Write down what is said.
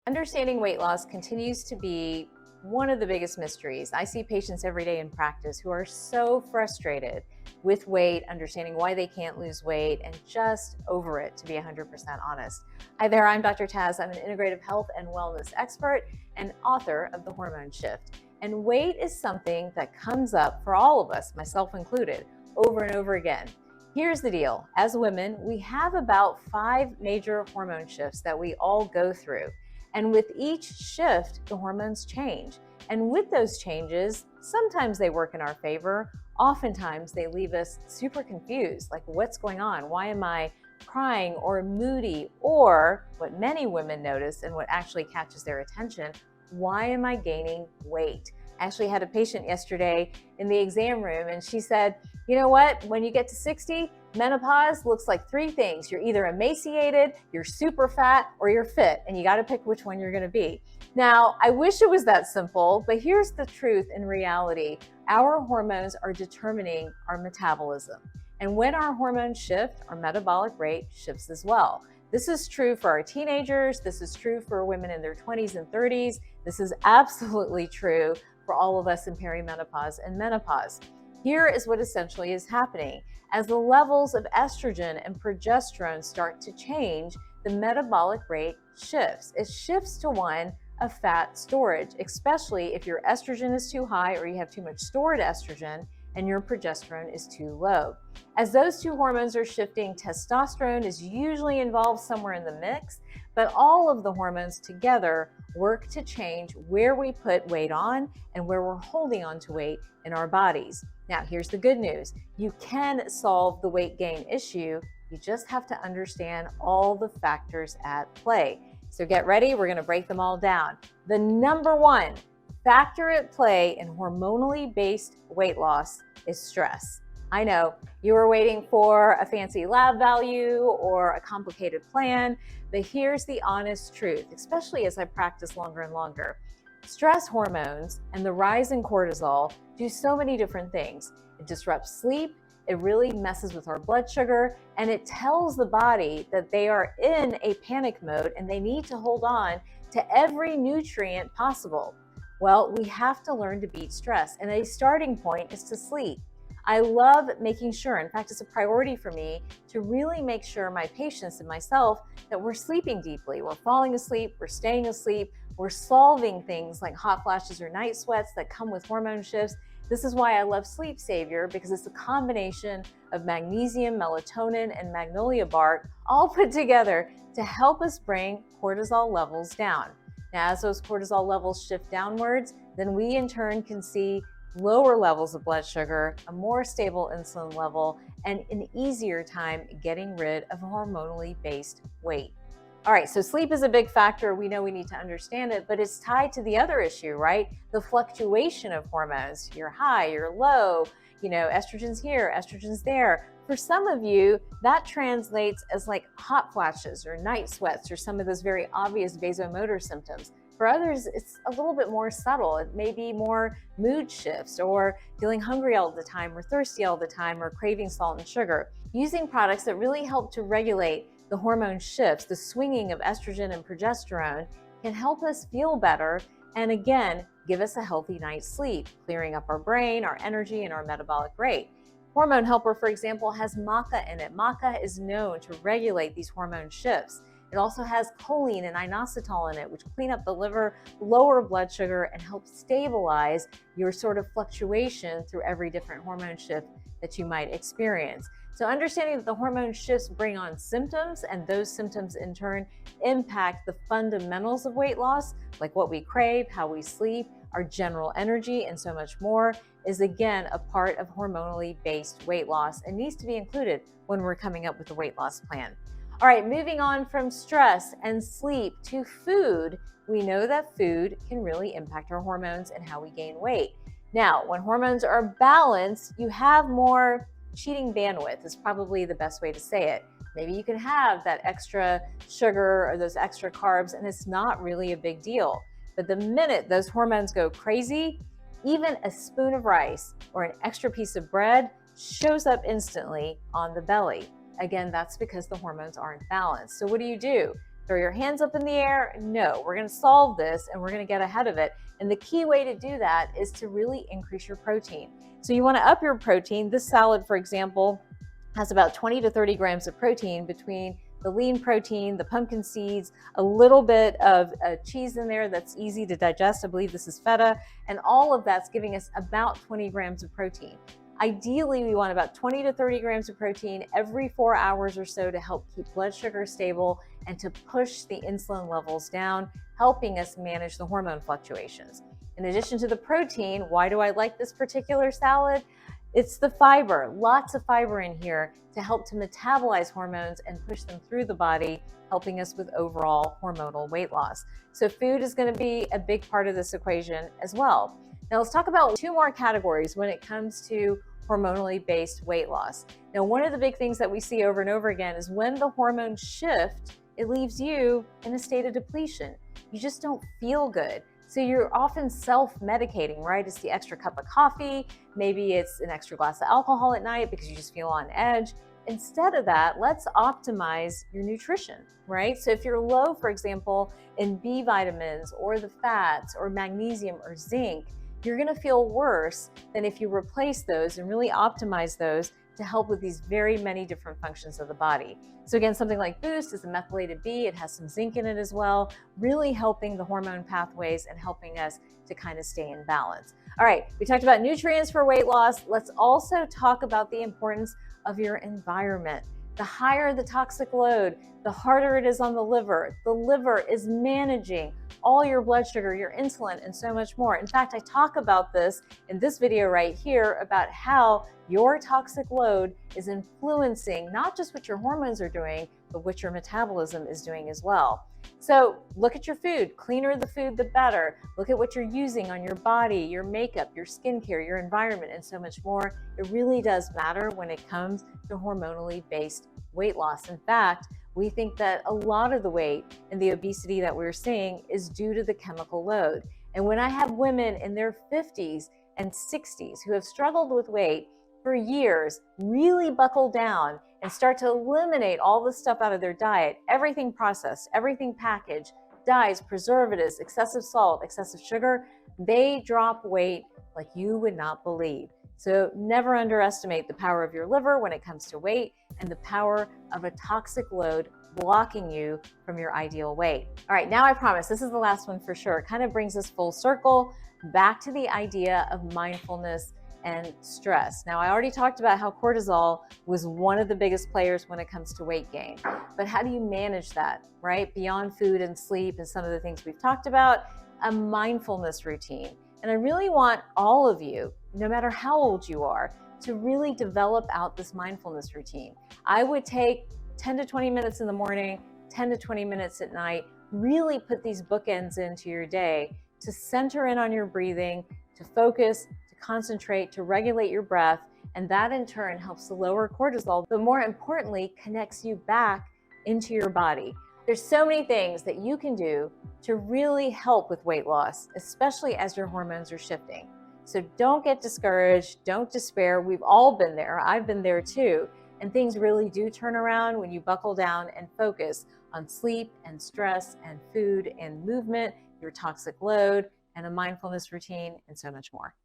Understanding weight loss continues to be one of the biggest mysteries. I see patients every day in practice who are so frustrated with weight, understanding why they can't lose weight, and just over it, to be 100% honest. Hi there, I'm Dr. Taz. I'm an integrative health and wellness expert and author of The Hormone Shift. And weight is something that comes up for all of us, myself included, over and over again. Here's the deal. As women, we have about 5 major hormone shifts that we all go through. And with each shift, the hormones change. And with those changes, sometimes they work in our favor. Oftentimes they leave us super confused, like what's going on? Why am I crying or moody? Or what many women notice and what actually catches their attention, why am I gaining weight? I actually had a patient yesterday in the exam room and she said, you know what, when you get to 60, menopause looks like 3 things. You're either emaciated, you're super fat, or you're fit, and you got to pick which one you're going to be. Now, I wish it was that simple, but here's the truth in reality. Our hormones are determining our metabolism. And when our hormones shift, our metabolic rate shifts as well. This is true for our teenagers. This is true for women in their 20s and 30s. This is absolutely true for all of us in perimenopause and menopause. Here is what essentially is happening. As the levels of estrogen and progesterone start to change, the metabolic rate shifts. It shifts to one of fat storage, especially if your estrogen is too high or you have too much stored estrogen and your progesterone is too low. As those two hormones are shifting, testosterone is usually involved somewhere in the mix, but all of the hormones together work to change where we put weight on and where we're holding on to weight in our bodies. Now, here's the good news. You can solve the weight gain issue. You just have to understand all the factors at play. So get ready. We're going to break them all down. The number one factor at play in hormonally based weight loss is stress. I know you were waiting for a fancy lab value or a complicated plan, but here's the honest truth, especially as I practice longer and longer. Stress hormones and the rise in cortisol do so many different things. It disrupts sleep, it really messes with our blood sugar, and it tells the body that they are in a panic mode and they need to hold on to every nutrient possible. Well, we have to learn to beat stress, and a starting point is to sleep. I love making sure, in fact, it's a priority for me to really make sure my patients and myself that we're sleeping deeply. We're falling asleep, we're staying asleep, we're solving things like hot flashes or night sweats that come with hormone shifts. This is why I love Sleep Savior, because it's a combination of magnesium, melatonin, and magnolia bark all put together to help us bring cortisol levels down. Now, as those cortisol levels shift downwards, then we in turn can see lower levels of blood sugar, a more stable insulin level, and an easier time getting rid of hormonally based weight. All right, so sleep is a big factor. We know we need to understand it, but it's tied to the other issue, right? The fluctuation of hormones. You're high, you're low, estrogen's here, estrogen's there. For some of you, that translates as like hot flashes or night sweats or some of those very obvious vasomotor symptoms. For others, it's a little bit more subtle. It may be more mood shifts or feeling hungry all the time or thirsty all the time or craving salt and sugar. Using products that really help to regulate the hormone shifts, the swinging of estrogen and progesterone, can help us feel better and again, give us a healthy night's sleep, clearing up our brain, our energy, and our metabolic rate. Hormone Helper, for example, has maca in it. Maca is known to regulate these hormone shifts. It also has choline and inositol in it, which clean up the liver, lower blood sugar, and help stabilize your sort of fluctuation through every different hormone shift that you might experience. So understanding that the hormone shifts bring on symptoms, and those symptoms in turn impact the fundamentals of weight loss, like what we crave, how we sleep, our general energy, and so much more, is again a part of hormonally based weight loss and needs to be included when we're coming up with a weight loss plan. All right, moving on from stress and sleep to food, we know that food can really impact our hormones and how we gain weight. Now, when hormones are balanced, you have more cheating bandwidth is probably the best way to say it. Maybe you can have that extra sugar or those extra carbs and it's not really a big deal. But the minute those hormones go crazy, even a spoon of rice or an extra piece of bread shows up instantly on the belly. Again, that's because the hormones aren't balanced. So what do? throw your hands up in the air. No, we're going to solve this and we're going to get ahead of it. And the key way to do that is to really increase your protein. So you want to up your protein. This salad, for example, has about 20 to 30 grams of protein between the lean protein, the pumpkin seeds, a little bit of cheese in there that's easy to digest. I believe this is feta, and all of that's giving us about 20 grams of protein. Ideally, we want about 20 to 30 grams of protein every 4 hours or so to help keep blood sugar stable and to push the insulin levels down, helping us manage the hormone fluctuations. In addition to the protein, why do I like this particular salad? It's the fiber, lots of fiber in here to help to metabolize hormones and push them through the body, helping us with overall hormonal weight loss. So food is going to be a big part of this equation as well. Now let's talk about two more categories when it comes to hormonally based weight loss. Now, one of the big things that we see over and over again is when the hormones shift, it leaves you in a state of depletion. You just don't feel good. So you're often self-medicating, right? It's the extra cup of coffee, maybe it's an extra glass of alcohol at night because you just feel on edge. Instead of that, let's optimize your nutrition, right? So if you're low, for example, in B vitamins or the fats or magnesium or zinc, you're gonna feel worse than if you replace those and really optimize those to help with these very many different functions of the body. So again, something like Boost is a methylated B, it has some zinc in it as well, really helping the hormone pathways and helping us to kind of stay in balance. All right, we talked about nutrients for weight loss. Let's also talk about the importance of your environment. The higher the toxic load, the harder it is on the liver. The liver is managing all your blood sugar, your insulin, and so much more. In fact, I talk about this in this video right here about how your toxic load is influencing not just what your hormones are doing, but what your metabolism is doing as well. So look at your food. Cleaner the food, the better. Look at what you're using on your body, your makeup, your skincare, your environment, and so much more. It really does matter when it comes to hormonally based weight loss. In fact, we think that a lot of the weight and the obesity that we're seeing is due to the chemical load. And when I have women in their 50s and 60s who have struggled with weight for years, really buckle down and start to eliminate all the stuff out of their diet, everything processed, everything packaged, dyes, preservatives, excessive salt, excessive sugar, they drop weight like you would not believe. So never underestimate the power of your liver when it comes to weight and the power of a toxic load blocking you from your ideal weight. All right, now I promise this is the last one for sure. It kind of brings us full circle back to the idea of mindfulness and stress. Now, I already talked about how cortisol was one of the biggest players when it comes to weight gain, but how do you manage that, right? Beyond food and sleep and some of the things we've talked about, a mindfulness routine. And I really want all of you, no matter how old you are, to really develop out this mindfulness routine. I would take 10 to 20 minutes in the morning, 10 to 20 minutes at night, really put these bookends into your day to center in on your breathing, to focus, to concentrate, to regulate your breath, and that in turn helps to lower cortisol, but more importantly, connects you back into your body. There's so many things that you can do to really help with weight loss, especially as your hormones are shifting. So don't get discouraged, don't despair. We've all been there. I've been there too. And things really do turn around when you buckle down and focus on sleep and stress and food and movement, your toxic load, and a mindfulness routine, and so much more.